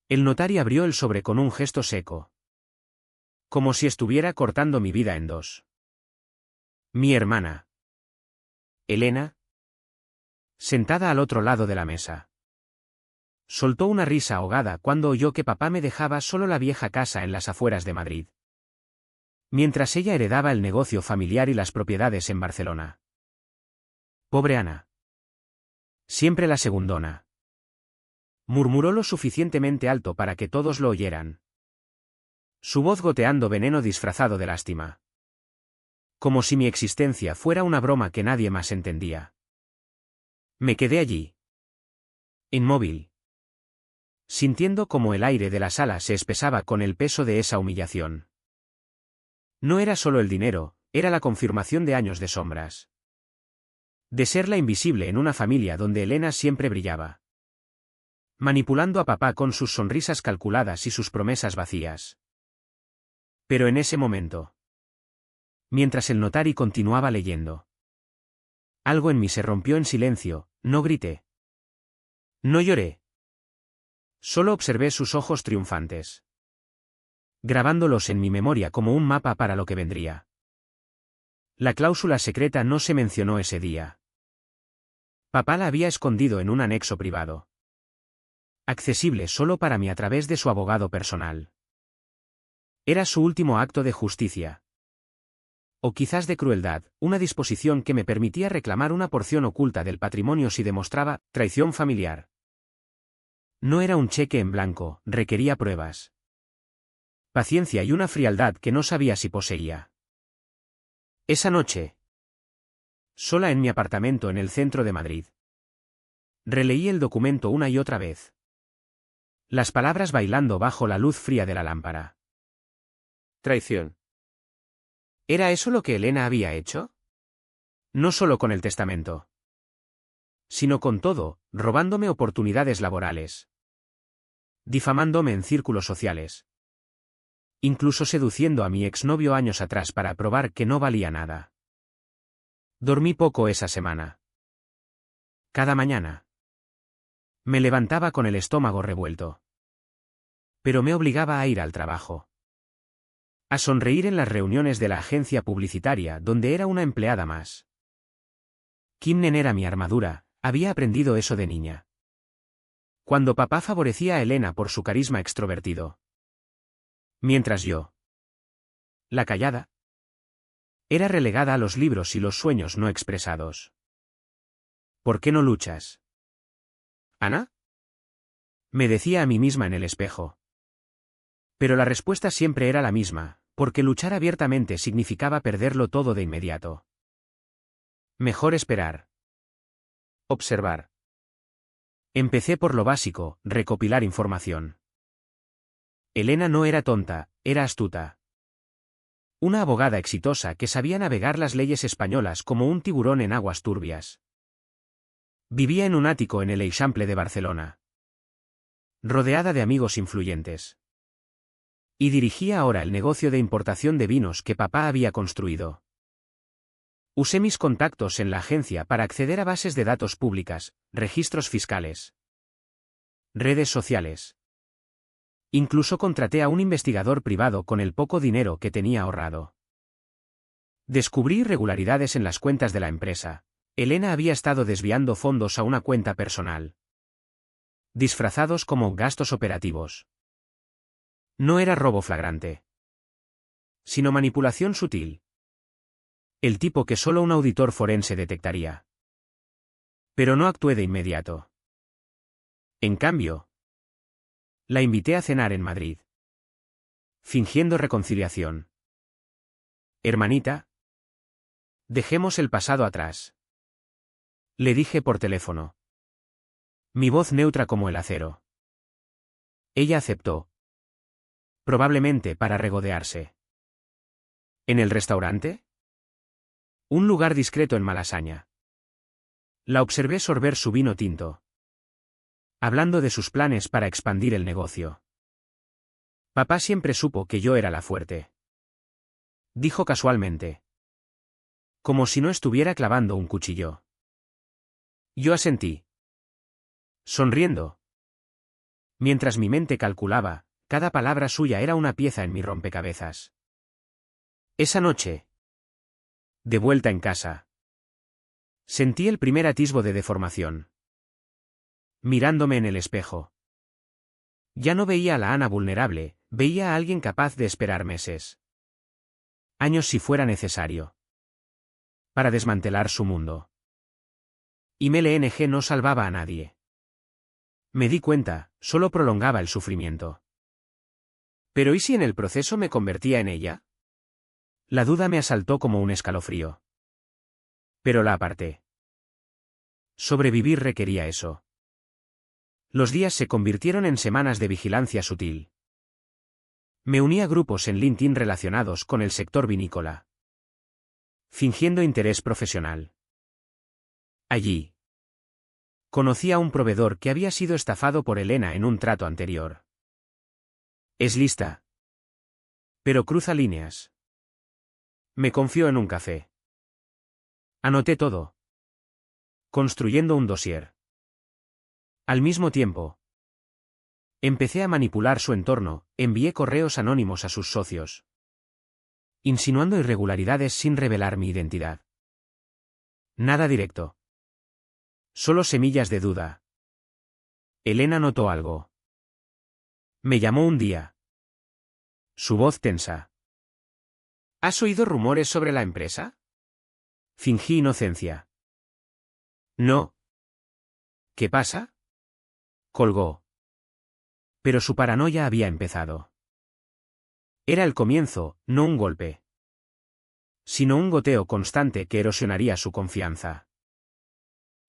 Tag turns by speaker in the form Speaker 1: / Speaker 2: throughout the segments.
Speaker 1: El notario abrió el sobre con un gesto seco. Como si estuviera cortando mi vida en dos. Mi hermana. Elena. Sentada al otro lado de la mesa. Soltó una risa ahogada cuando oyó que papá me dejaba solo la vieja casa en las afueras de Madrid. Mientras ella heredaba el negocio familiar y las propiedades en Barcelona. Pobre Ana. Siempre la segundona. Murmuró lo suficientemente alto para que todos lo oyeran. Su voz goteando veneno disfrazado de lástima. Como si mi existencia fuera una broma que nadie más entendía. Me quedé allí. Inmóvil. Sintiendo como el aire de la sala se espesaba con el peso de esa humillación. No era solo el dinero, era la confirmación de años de sombras. De ser la invisible en una familia donde Elena siempre brillaba. Manipulando a papá con sus sonrisas calculadas y sus promesas vacías. Pero en ese momento. Mientras el notario continuaba leyendo. Algo en mí se rompió en silencio, no grité. No lloré. Solo observé sus ojos triunfantes. Grabándolos en mi memoria como un mapa para lo que vendría. La cláusula secreta no se mencionó ese día. Papá la había escondido en un anexo privado. Accesible solo para mí a través de su abogado personal. Era su último acto de justicia. O quizás de crueldad, una disposición que me permitía reclamar una porción oculta del patrimonio si demostraba traición familiar. No era un cheque en blanco, requería pruebas. Paciencia y una frialdad que no sabía si poseía. Esa noche. Sola en mi apartamento en el centro de Madrid. Releí el documento una y otra vez. Las palabras bailando bajo la luz fría de la lámpara. Traición. ¿Era eso lo que Elena había hecho? No solo con el testamento. Sino con todo, robándome oportunidades laborales. Difamándome en círculos sociales. Incluso seduciendo a mi exnovio años atrás para probar que no valía nada. Dormí poco esa semana. Cada mañana. Me levantaba con el estómago revuelto. Pero me obligaba a ir al trabajo. A sonreír en las reuniones de la agencia publicitaria donde era una empleada más. Kimnen era mi armadura, había aprendido eso de niña. Cuando papá favorecía a Elena por su carisma extrovertido. Mientras yo. La callada. Era relegada a los libros y los sueños no expresados. ¿Por qué no luchas? ¿Ana? Me decía a mí misma en el espejo. Pero la respuesta siempre era la misma, porque luchar abiertamente significaba perderlo todo de inmediato. Mejor esperar. Observar. Empecé por lo básico, recopilar información. Elena no era tonta, era astuta. Una abogada exitosa que sabía navegar las leyes españolas como un tiburón en aguas turbias. Vivía en un ático en el Eixample de Barcelona. Rodeada de amigos influyentes. Y dirigía ahora el negocio de importación de vinos que papá había construido. Usé mis contactos en la agencia para acceder a bases de datos públicas, registros fiscales. Redes sociales. Incluso contraté a un investigador privado con el poco dinero que tenía ahorrado. Descubrí irregularidades en las cuentas de la empresa. Elena había estado desviando fondos a una cuenta personal. Disfrazados como gastos operativos. No era robo flagrante. Sino manipulación sutil. El tipo que solo un auditor forense detectaría. Pero no actué de inmediato. En cambio, la invité a cenar en Madrid. Fingiendo reconciliación. Hermanita. Dejemos el pasado atrás. Le dije por teléfono. Mi voz neutra como el acero. Ella aceptó. Probablemente para regodearse. ¿En el restaurante? Un lugar discreto en Malasaña. La observé sorber su vino tinto. Hablando de sus planes para expandir el negocio. Papá siempre supo que yo era la fuerte. Dijo casualmente. Como si no estuviera clavando un cuchillo. Yo asentí. Sonriendo. Mientras mi mente calculaba, cada palabra suya era una pieza en mi rompecabezas. Esa noche, de vuelta en casa, sentí el primer atisbo de deformación. Mirándome en el espejo, ya no veía a la Ana vulnerable, veía a alguien capaz de esperar meses, años si fuera necesario, para desmantelar su mundo. Y MLNG no salvaba a nadie. Me di cuenta, solo prolongaba el sufrimiento. ¿Pero y si en el proceso me convertía en ella? La duda me asaltó como un escalofrío. Pero la aparté. Sobrevivir requería eso. Los días se convirtieron en semanas de vigilancia sutil. Me uní a grupos en LinkedIn relacionados con el sector vinícola, fingiendo interés profesional. Allí, conocí a un proveedor que había sido estafado por Elena en un trato anterior. Es lista, pero cruza líneas. Me confió en un café. Anoté todo, construyendo un dossier. Al mismo tiempo, empecé a manipular su entorno, envié correos anónimos a sus socios, insinuando irregularidades sin revelar mi identidad. Nada directo. Solo semillas de duda. Elena notó algo. Me llamó un día. Su voz tensa. ¿Has oído rumores sobre la empresa? Fingí inocencia. No. ¿Qué pasa? Colgó. Pero su paranoia había empezado. Era el comienzo, no un golpe, sino un goteo constante que erosionaría su confianza.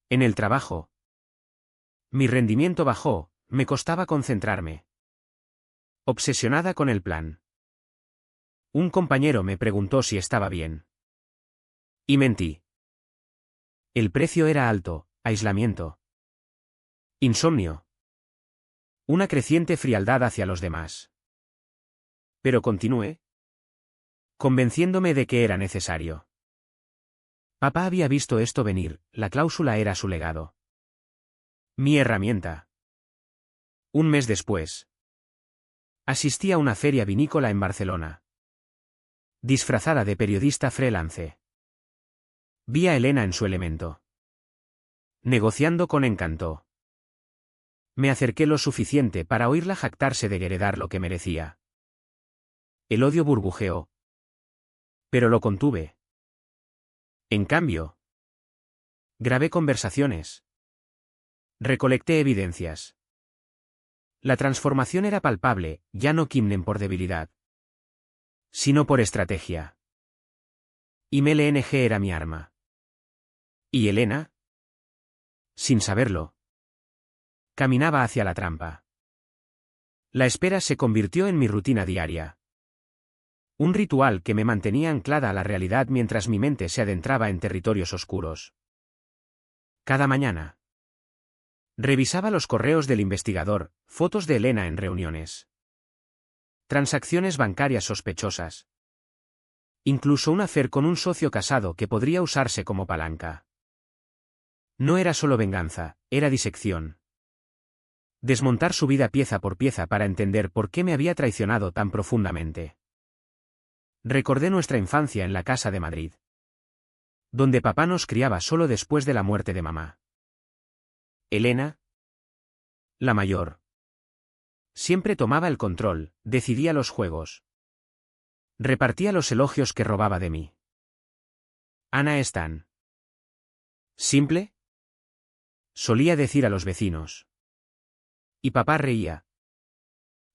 Speaker 1: En el trabajo, mi rendimiento bajó, me costaba concentrarme. Obsesionada con el plan. Un compañero me preguntó si estaba bien. Y mentí. El precio era alto, aislamiento, insomnio, una creciente frialdad hacia los demás. Pero continué, convenciéndome de que era necesario. Papá había visto esto venir, la cláusula era su legado. Mi herramienta. Un mes después, asistí a una feria vinícola en Barcelona. Disfrazada de periodista freelance. Vi a Elena en su elemento. Negociando con encanto. Me acerqué lo suficiente para oírla jactarse de heredar lo que merecía. El odio burbujeó. Pero lo contuve. En cambio, grabé conversaciones. Recolecté evidencias. La transformación era palpable, ya no Kimnen por debilidad, sino por estrategia. Y MLNG era mi arma. ¿Y Elena? Sin saberlo, caminaba hacia la trampa. La espera se convirtió en mi rutina diaria. Un ritual que me mantenía anclada a la realidad mientras mi mente se adentraba en territorios oscuros. Cada mañana, revisaba los correos del investigador, fotos de Elena en reuniones. Transacciones bancarias sospechosas. Incluso un affair con un socio casado que podría usarse como palanca. No era solo venganza, era disección. Desmontar su vida pieza por pieza para entender por qué me había traicionado tan profundamente. Recordé nuestra infancia en la casa de Madrid, donde papá nos criaba solo después de la muerte de mamá. Elena, la mayor, siempre tomaba el control, decidía los juegos. Repartía los elogios que robaba de mí. Ana es tan simple, solía decir a los vecinos. Y papá reía,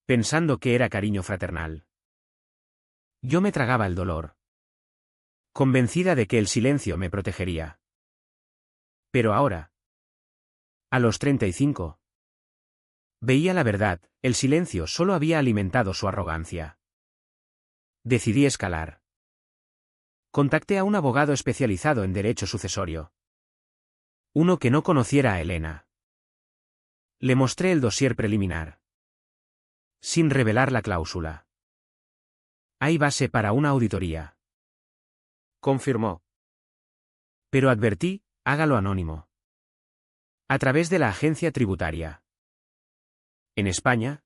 Speaker 1: pensando que era cariño fraternal. Yo me tragaba el dolor, convencida de que el silencio me protegería. Pero ahora, a los 35, veía la verdad, el silencio solo había alimentado su arrogancia. Decidí escalar. Contacté a un abogado especializado en derecho sucesorio. Uno que no conociera a Elena. Le mostré el dossier preliminar, sin revelar la cláusula. Hay base para una auditoría. Confirmó. Pero advertí, hágalo anónimo. A través de la agencia tributaria. En España,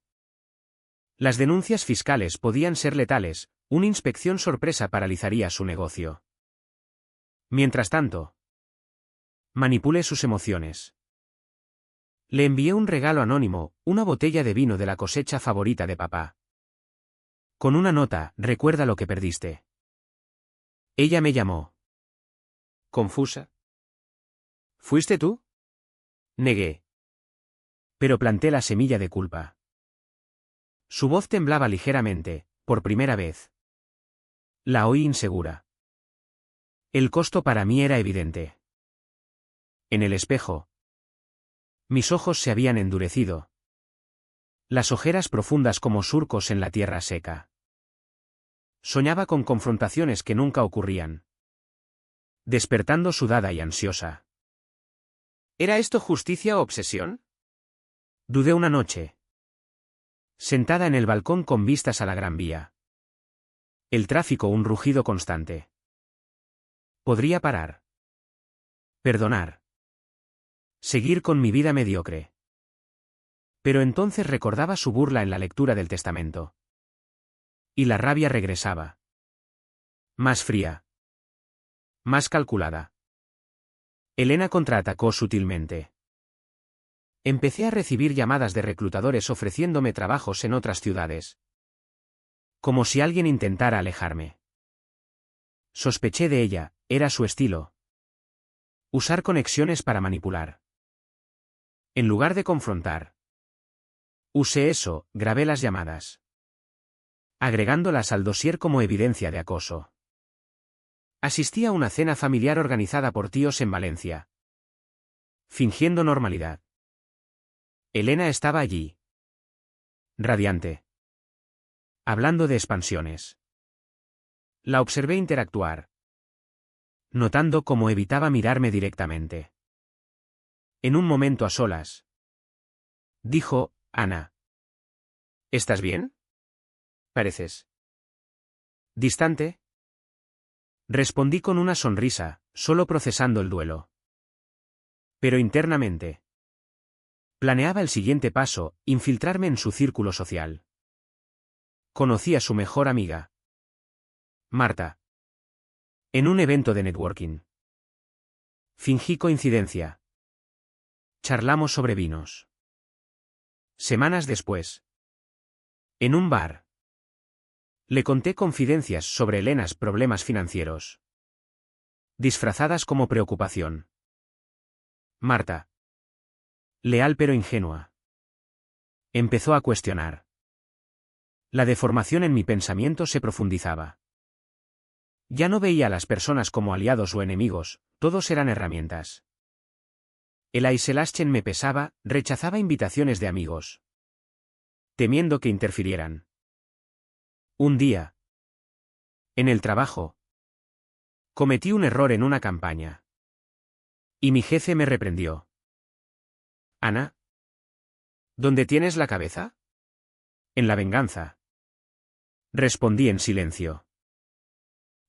Speaker 1: las denuncias fiscales podían ser letales, una inspección sorpresa paralizaría su negocio. Mientras tanto, manipulé sus emociones. Le envié un regalo anónimo, una botella de vino de la cosecha favorita de papá. Con una nota, recuerda lo que perdiste. Ella me llamó. Confusa. ¿Fuiste tú? Negué. Pero planté la semilla de culpa. Su voz temblaba ligeramente, por primera vez. La oí insegura. El costo para mí era evidente. En el espejo. Mis ojos se habían endurecido. Las ojeras profundas como surcos en la tierra seca. Soñaba con confrontaciones que nunca ocurrían. Despertando sudada y ansiosa. ¿Era esto justicia o obsesión? Dudé una noche. Sentada en el balcón con vistas a la Gran Vía. El tráfico un rugido constante. Podría parar. Perdonar. Seguir con mi vida mediocre. Pero entonces recordaba su burla en la lectura del testamento. Y la rabia regresaba. Más fría. Más calculada. Elena contraatacó sutilmente. Empecé a recibir llamadas de reclutadores ofreciéndome trabajos en otras ciudades. Como si alguien intentara alejarme. Sospeché de ella, era su estilo. Usar conexiones para manipular. En lugar de confrontar. Usé eso, grabé las llamadas. Agregándolas al dossier como evidencia de acoso. Asistí a una cena familiar organizada por tíos en Valencia. Fingiendo normalidad. Elena estaba allí. Radiante. Hablando de expansiones. La observé interactuar. Notando cómo evitaba mirarme directamente. En un momento a solas. Dijo, Ana. ¿Estás bien? Pareces. ¿Distante? Respondí con una sonrisa, solo procesando el duelo. Pero internamente. Planeaba el siguiente paso, infiltrarme en su círculo social. Conocí a su mejor amiga. Marta. En un evento de networking. Fingí coincidencia. Charlamos sobre vinos. Semanas después. En un bar. Le conté confidencias sobre Elena's problemas financieros. Disfrazadas como preocupación. Marta. Leal pero ingenua. Empezó a cuestionar. La deformación en mi pensamiento se profundizaba. Ya no veía a las personas como aliados o enemigos, todos eran herramientas. El Aiselaschen me pesaba, rechazaba invitaciones de amigos. Temiendo que interfirieran. Un día. En el trabajo. Cometí un error en una campaña. Y mi jefe me reprendió. Ana. ¿Dónde tienes la cabeza? En la venganza. Respondí en silencio.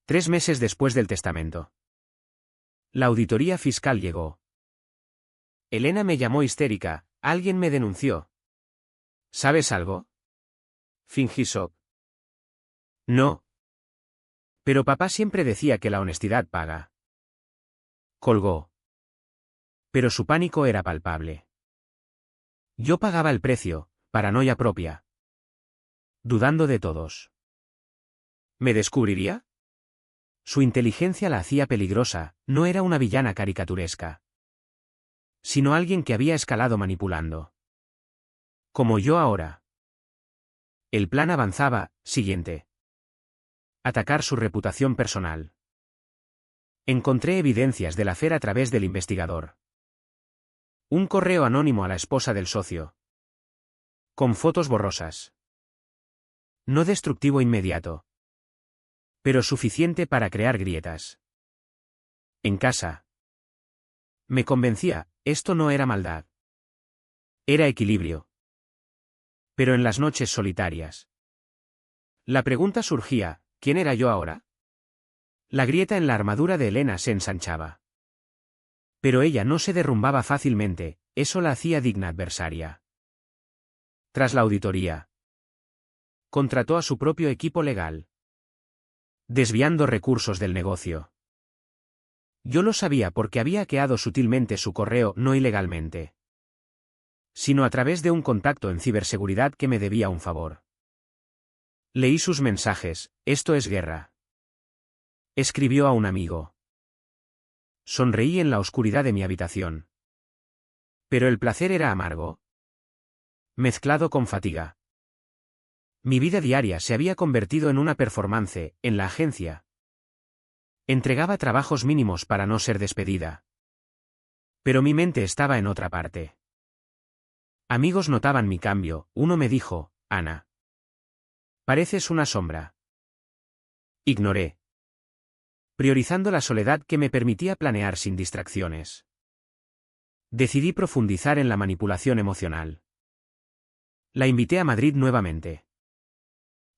Speaker 1: 3 meses después del testamento. La auditoría fiscal llegó. Elena me llamó histérica, alguien me denunció. ¿Sabes algo? Fingí shock. No. Pero papá siempre decía que la honestidad paga. Colgó. Pero su pánico era palpable. Yo pagaba el precio, paranoia propia. Dudando de todos. ¿Me descubriría? Su inteligencia la hacía peligrosa, no era una villana caricaturesca. Sino alguien que había escalado manipulando. Como yo ahora. El plan avanzaba, siguiente. Atacar su reputación personal. Encontré evidencias del hacer a través del investigador. Un correo anónimo a la esposa del socio. Con fotos borrosas. No destructivo inmediato. Pero suficiente para crear grietas. En casa. Me convencía, esto no era maldad. Era equilibrio. Pero en las noches solitarias. La pregunta surgía, ¿quién era yo ahora? La grieta en la armadura de Elena se ensanchaba. Pero ella no se derrumbaba fácilmente, eso la hacía digna adversaria. Tras la auditoría, contrató a su propio equipo legal, desviando recursos del negocio. Yo lo sabía porque había hackeado sutilmente su correo, no ilegalmente, sino a través de un contacto en ciberseguridad que me debía un favor. Leí sus mensajes: esto es guerra. Escribió a un amigo. Sonreí en la oscuridad de mi habitación. Pero el placer era amargo, mezclado con fatiga. Mi vida diaria se había convertido en una performance, en la agencia. Entregaba trabajos mínimos para no ser despedida. Pero mi mente estaba en otra parte. Amigos notaban mi cambio. Uno me dijo: Ana, pareces una sombra. Ignoré, priorizando la soledad que me permitía planear sin distracciones. Decidí profundizar en la manipulación emocional. La invité a Madrid nuevamente.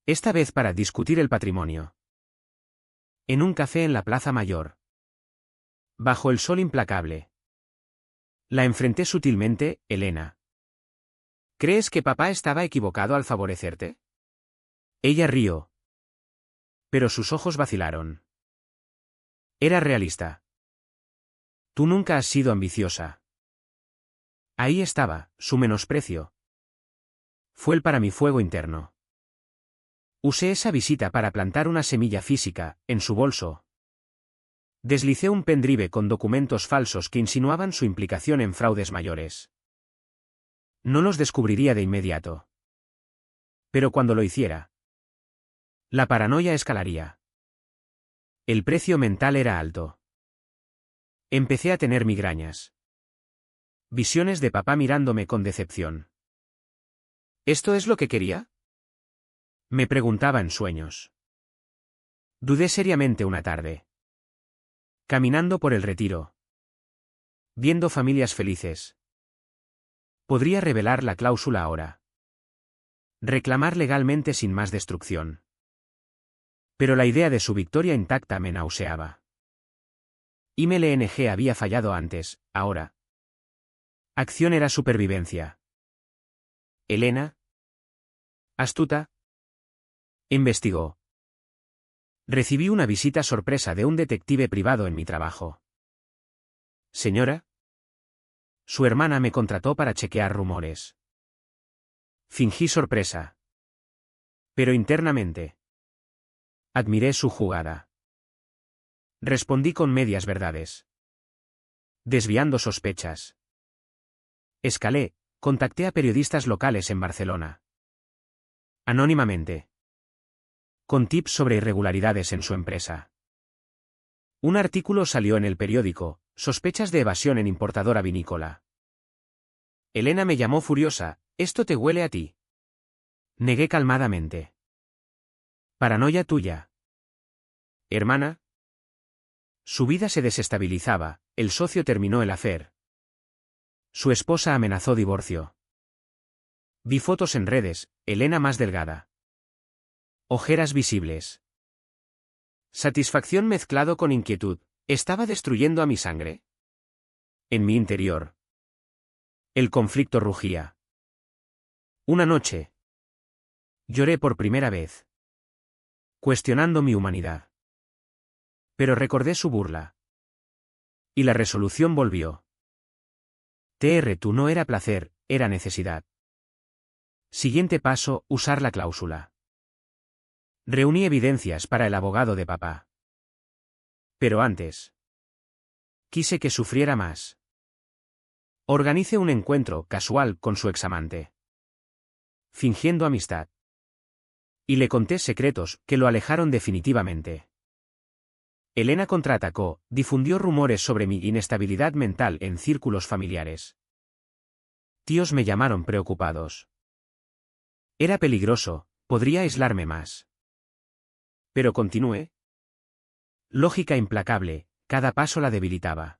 Speaker 1: Esta vez para discutir el patrimonio. En un café en la Plaza Mayor. Bajo el sol implacable. La enfrenté sutilmente: Elena, ¿crees que papá estaba equivocado al favorecerte? Ella rió. Pero sus ojos vacilaron. Era realista. Tú nunca has sido ambiciosa. Ahí estaba, su menosprecio. Fue para mi fuego interno. Usé esa visita para plantar una semilla física, en su bolso. Deslicé un pendrive con documentos falsos que insinuaban su implicación en fraudes mayores. No los descubriría de inmediato. Pero cuando lo hiciera, la paranoia escalaría. El precio mental era alto. Empecé a tener migrañas. Visiones de papá mirándome con decepción. ¿Esto es lo que quería?, me preguntaba en sueños. Dudé seriamente una tarde. Caminando por el Retiro. Viendo familias felices. Podría revelar la cláusula ahora. Reclamar legalmente sin más destrucción. Pero la idea de su victoria intacta me nauseaba. IMLNG había fallado antes, ahora. Acción era supervivencia. Elena, astuta, investigó. Recibí una visita sorpresa de un detective privado en mi trabajo. Señora, su hermana me contrató para chequear rumores. Fingí sorpresa. Pero internamente admiré su jugada. Respondí con medias verdades, desviando sospechas. Escalé, contacté a periodistas locales en Barcelona. Anónimamente. Con tips sobre irregularidades en su empresa. Un artículo salió en el periódico: sospechas de evasión en importadora vinícola. Elena me llamó furiosa: ¿esto te huele a ti? Negué calmadamente. Paranoia tuya. Hermana. Su vida se desestabilizaba, el socio terminó el affair. Su esposa amenazó divorcio. Vi fotos en redes: Elena más delgada. Ojeras visibles. Satisfacción mezclado con inquietud: ¿estaba destruyendo a mi sangre? En mi interior, el conflicto rugía. Una noche, lloré por primera vez, cuestionando mi humanidad. Pero recordé su burla. Y la resolución volvió. Tú no era placer, era necesidad. Siguiente paso: usar la cláusula. Reuní evidencias para el abogado de papá. Pero antes, quise que sufriera más. Organicé un encuentro casual con su examante, fingiendo amistad. Y le conté secretos que lo alejaron definitivamente. Elena contraatacó, difundió rumores sobre mi inestabilidad mental en círculos familiares. Tíos me llamaron preocupados. Era peligroso, podría aislarme más. Pero continué. Lógica implacable, cada paso la debilitaba.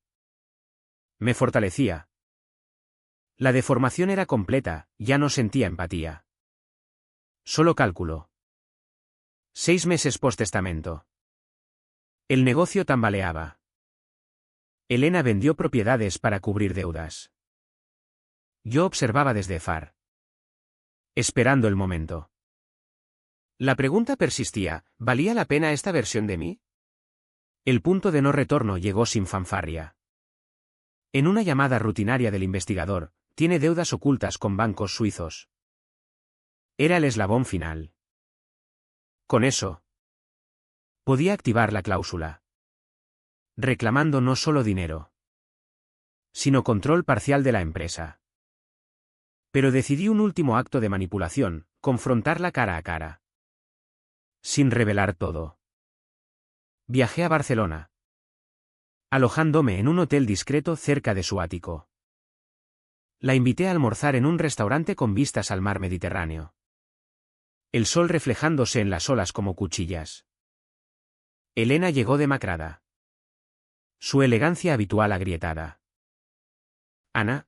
Speaker 1: Me fortalecía. La deformación era completa, ya no sentía empatía. Solo cálculo. 6 meses post-testamento. El negocio tambaleaba. Elena vendió propiedades para cubrir deudas. Yo observaba desde FAR. esperando el momento. La pregunta persistía, ¿valía la pena esta versión de mí? El punto de no retorno llegó sin fanfarria. En una llamada rutinaria del investigador, tiene deudas ocultas con bancos suizos. Era el eslabón final. Con eso, podía activar la cláusula. Reclamando no solo dinero, sino control parcial de la empresa. Pero decidí un último acto de manipulación, confrontarla cara a cara. Sin revelar todo. Viajé a Barcelona, alojándome en un hotel discreto cerca de su ático. La invité a almorzar en un restaurante con vistas al mar Mediterráneo. El sol reflejándose en las olas como cuchillas. Elena llegó demacrada. Su elegancia habitual agrietada. «Ana,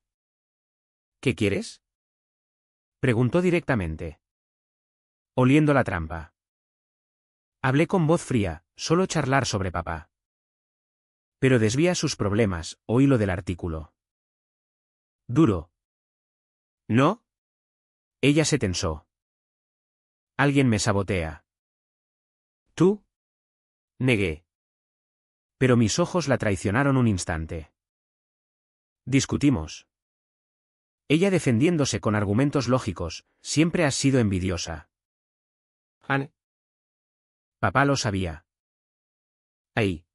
Speaker 1: ¿qué quieres?», preguntó directamente. Oliendo la trampa. Hablé con voz fría, solo charlar sobre papá. Pero desvía sus problemas, oí lo del artículo. Duro. ¿No? Ella se tensó. Alguien me sabotea. ¿Tú? Negué. Pero mis ojos la traicionaron un instante. Discutimos. Ella defendiéndose con argumentos lógicos, siempre has sido envidiosa. ¿Anne? Papá lo sabía. Ahí.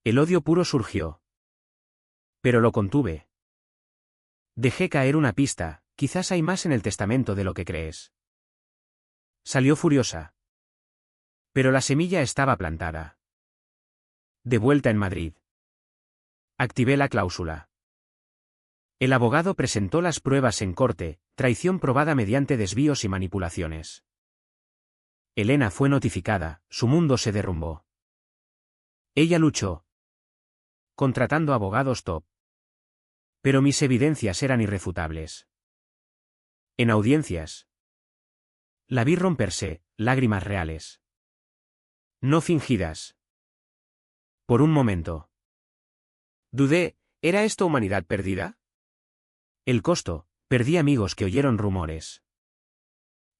Speaker 1: El odio puro surgió. Pero lo contuve. Dejé caer una pista, quizás hay más en el testamento de lo que crees. Salió furiosa. Pero la semilla estaba plantada. De vuelta en Madrid. Activé la cláusula. El abogado presentó las pruebas en corte, traición probada mediante desvíos y manipulaciones. Elena fue notificada, su mundo se derrumbó. Ella luchó, contratando abogados top. Pero mis evidencias eran irrefutables. En audiencias. La vi romperse, lágrimas reales. No fingidas. Por un momento. Dudé, ¿era esto humanidad perdida? El costo, perdí amigos que oyeron rumores.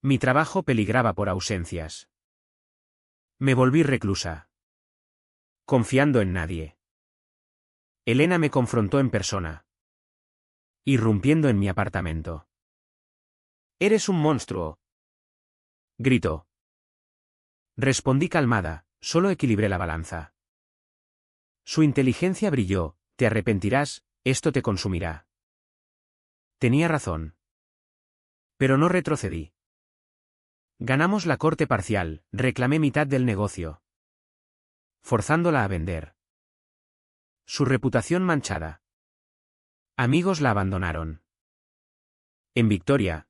Speaker 1: Mi trabajo peligraba por ausencias. Me volví reclusa. Confiando en nadie. Elena me confrontó en persona. Irrumpiendo en mi apartamento. «Eres un monstruo», gritó. Respondí calmada, solo equilibré la balanza. Su inteligencia brilló, «Te arrepentirás, esto te consumirá». Tenía razón. Pero no retrocedí. Ganamos la corte parcial, reclamé mitad del negocio. Forzándola a vender. Su reputación manchada. Amigos la abandonaron. En Victoria.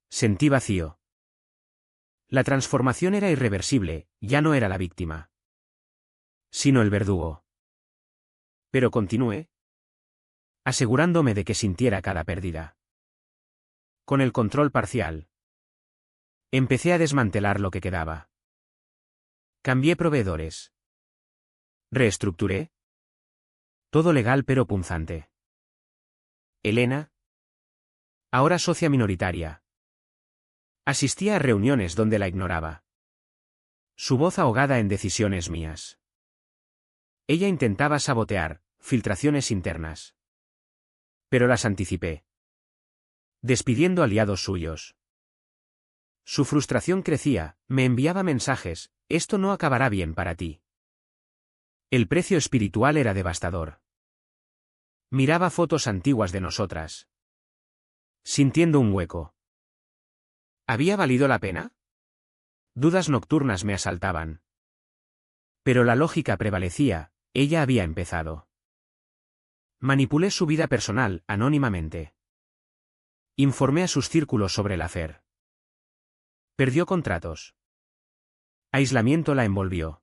Speaker 1: Sentí vacío. La transformación era irreversible, ya no era la víctima. Sino el verdugo. Pero continué. Asegurándome de que sintiera cada pérdida. Con el control parcial. Empecé a desmantelar lo que quedaba. Cambié proveedores. Reestructuré. Todo legal pero punzante. Elena. Ahora socia minoritaria. Asistía a reuniones donde la ignoraba. Su voz ahogada en decisiones mías. Ella intentaba sabotear, filtraciones internas. Pero las anticipé. Despidiendo aliados suyos. Su frustración crecía, me enviaba mensajes, esto no acabará bien para ti. El precio espiritual era devastador. Miraba fotos antiguas de nosotras. Sintiendo un hueco. ¿Había valido la pena? Dudas nocturnas me asaltaban. Pero la lógica prevalecía, ella había empezado. Manipulé su vida personal, anónimamente. Informé a sus círculos sobre el hacer. Perdió contratos. Aislamiento la envolvió.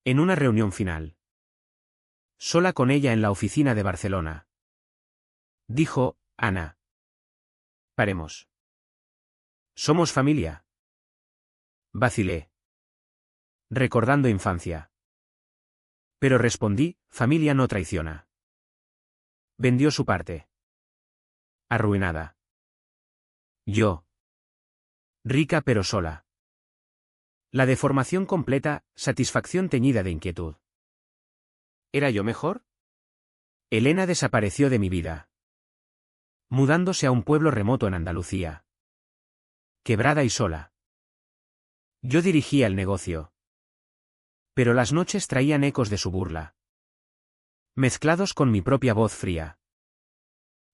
Speaker 1: En una reunión final. Sola con ella en la oficina de Barcelona. Dijo, Ana. Paremos. Somos familia. Vacilé. Recordando infancia. Pero respondí, familia no traiciona. Vendió su parte. Arruinada. Yo. Rica pero sola. La deformación completa, satisfacción teñida de inquietud. ¿Era yo mejor? Elena desapareció de mi vida, mudándose a un pueblo remoto en Andalucía. Quebrada y sola. Yo dirigía el negocio. Pero las noches traían ecos de su burla, mezclados con mi propia voz fría.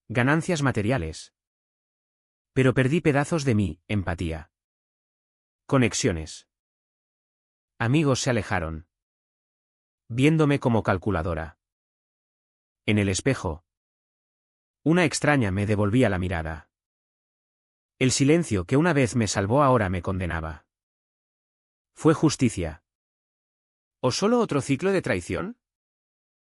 Speaker 1: Ganancias materiales. Pero perdí pedazos de mí, empatía. Conexiones. Amigos se alejaron, viéndome como calculadora. En el espejo, una extraña me devolvía la mirada. El silencio que una vez me salvó ahora me condenaba. ¿Fue justicia? ¿O solo otro ciclo de traición?